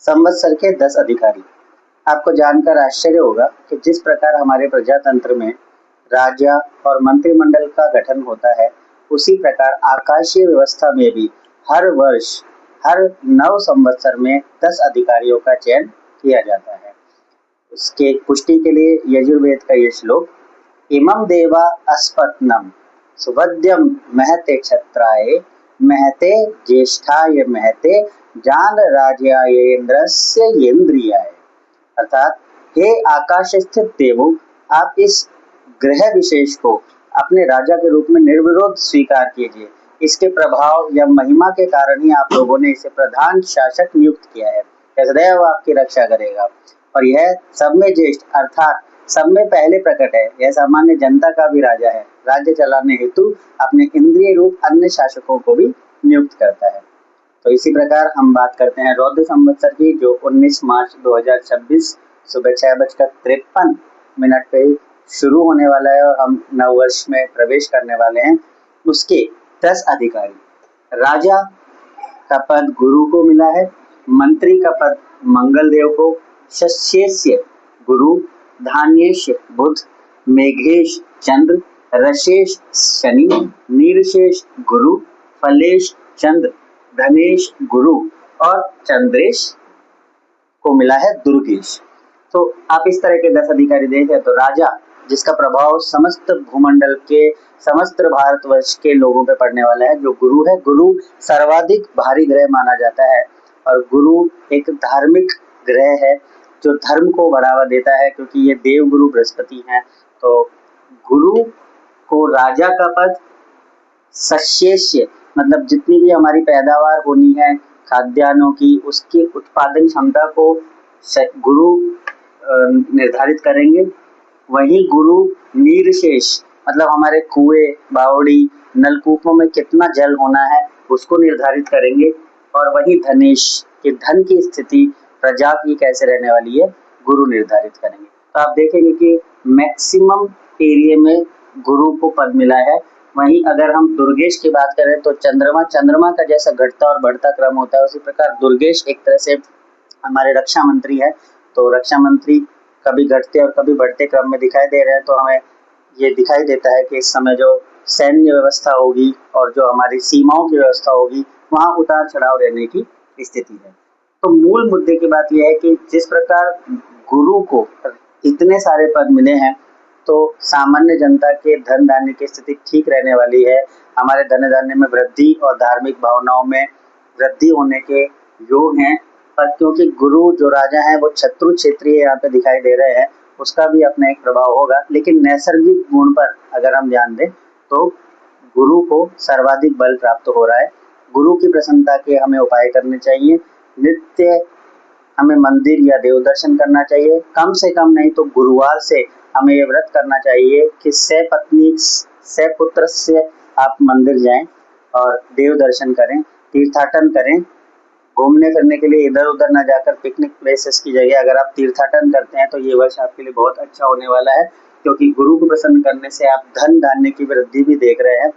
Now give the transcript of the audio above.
संवत्सर के 10 अधिकारी। आपको जानकर आश्चर्य होगा कि जिस प्रकार हमारे प्रजातंत्र में राजा और मंत्रिमंडल का गठन होता है, उसी प्रकार आकाशीय व्यवस्था में भी हर वर्ष हर 9 संवत्सर में 10 अधिकारियों का चयन किया जाता है। उसके पुष्टि के लिए यजुर्वेद का ये श्लोक, इमं देवा अस्पत्नम सुवध्यम महते क्षत्राय महते ज्येष्ठाय महते जान राजायेन्द्रस्य येन्द्रियाय, अर्थात हे आकाश स्थित देवों, आप इस ग्रह विशेष को अपने राजा के रूप में निर्विरोध स्वीकार कीजिए। इसके प्रभाव या महिमा के कारण ही आप लोगों ने इसे प्रधान शासक नियुक्त किया है। सदैव आपकी रक्षा करेगा और यह सब में ज्येष्ठ अर्थात सब में पहले प्रकट है। यह सामान्य जनता का भी राजा है। राज्य चलाने हेतु अपने इंद्रिय रूप अन्य शासकों को भी नियुक्त करता है। तो इसी प्रकार हम बात करते हैं रौद्र संवत्सर की, जो 19 मार्च 2026 सुबह 6:53 पे शुरू होने वाला है और हम नववर्ष में प्रवेश करने वाले हैं। उसके 10 अधिकारी, राजा का पद गुरु को मिला है, मंत्री का पद मंगल देव को, शस्येस्य गुरु, धान्येश बुध, मेघेश चंद्र, रसेश शनि, नीरशेष गुरु, फलेश चंद्र, धनेश गुरु और चंद्रेश को मिला है दुर्गेश। तो आप इस तरह के 10 अधिकारी देखें तो राजा, जिसका प्रभाव समस्त भूमंडल के समस्त भारतवर्ष के लोगों पे पड़ने वाला है, जो गुरु है। गुरु सर्वाधिक भारी ग्रह माना जाता है और गुरु एक धार्मिक ग्रह है जो धर्म को बढ़ावा देता है, क्योंकि ये देव गुरु बृहस्पति हैं। तो गुरु को राजा का पद, सस्येस्य मतलब जितनी भी हमारी पैदावार होनी है खाद्यान्नों की, उसकी उत्पादन क्षमता को गुरु निर्धारित करेंगे। वहीं गुरु नीरशेष मतलब हमारे कुएं, बावड़ी, नलकूपों में कितना जल होना है उसको निर्धारित करेंगे। और वही धनेश के धन की स्थिति प्रजा की कैसे रहने वाली है, गुरु निर्धारित करेंगे। तो आप देखेंगे कि मैक्सिमम एरिया में गुरु को पद मिला है। वहीं अगर हम दुर्गेश की बात करें तो चंद्रमा का जैसा घटता और बढ़ता क्रम होता है, उसी प्रकार दुर्गेश एक तरह से हमारे रक्षा मंत्री है। तो रक्षा मंत्री कभी घटते और कभी बढ़ते क्रम में दिखाई दे रहे हैं। तो हमें ये दिखाई देता है कि इस समय जो सैन्य व्यवस्था होगी और जो हमारी सीमाओं की व्यवस्था होगी, वहाँ उतार चढ़ाव रहने की स्थिति है। तो मूल मुद्दे की बात यह है कि जिस प्रकार गुरु को इतने सारे पद मिले हैं, तो सामान्य जनता के धन धान्य की स्थिति ठीक रहने वाली है। हमारे धन धान्य में वृद्धि और धार्मिक भावनाओं में वृद्धि होने के योग हैं। पर क्योंकि गुरु जो राजा है वो शत्रु क्षेत्रीय यहाँ पे दिखाई दे रहे हैं, उसका भी अपना एक प्रभाव होगा। लेकिन नैसर्गिक गुण पर अगर हम ध्यान दें तो गुरु को सर्वाधिक बल प्राप्त हो रहा है। गुरु की प्रसन्नता के हमें उपाय करने चाहिए। नित्य हमें मंदिर या देव दर्शन करना चाहिए। कम से कम नहीं तो गुरुवार से हमें ये व्रत करना चाहिए कि सपत्नी सपुत्र से आप मंदिर जाएं और देव दर्शन करें, तीर्थाटन करें। घूमने फिरने के लिए इधर उधर ना जाकर पिकनिक प्लेसेस की जगह अगर आप तीर्थाटन करते हैं तो ये वर्ष आपके लिए बहुत अच्छा होने वाला है, क्योंकि गुरु को प्रसन्न करने से आप धन धान्य की वृद्धि भी देख रहे हैं।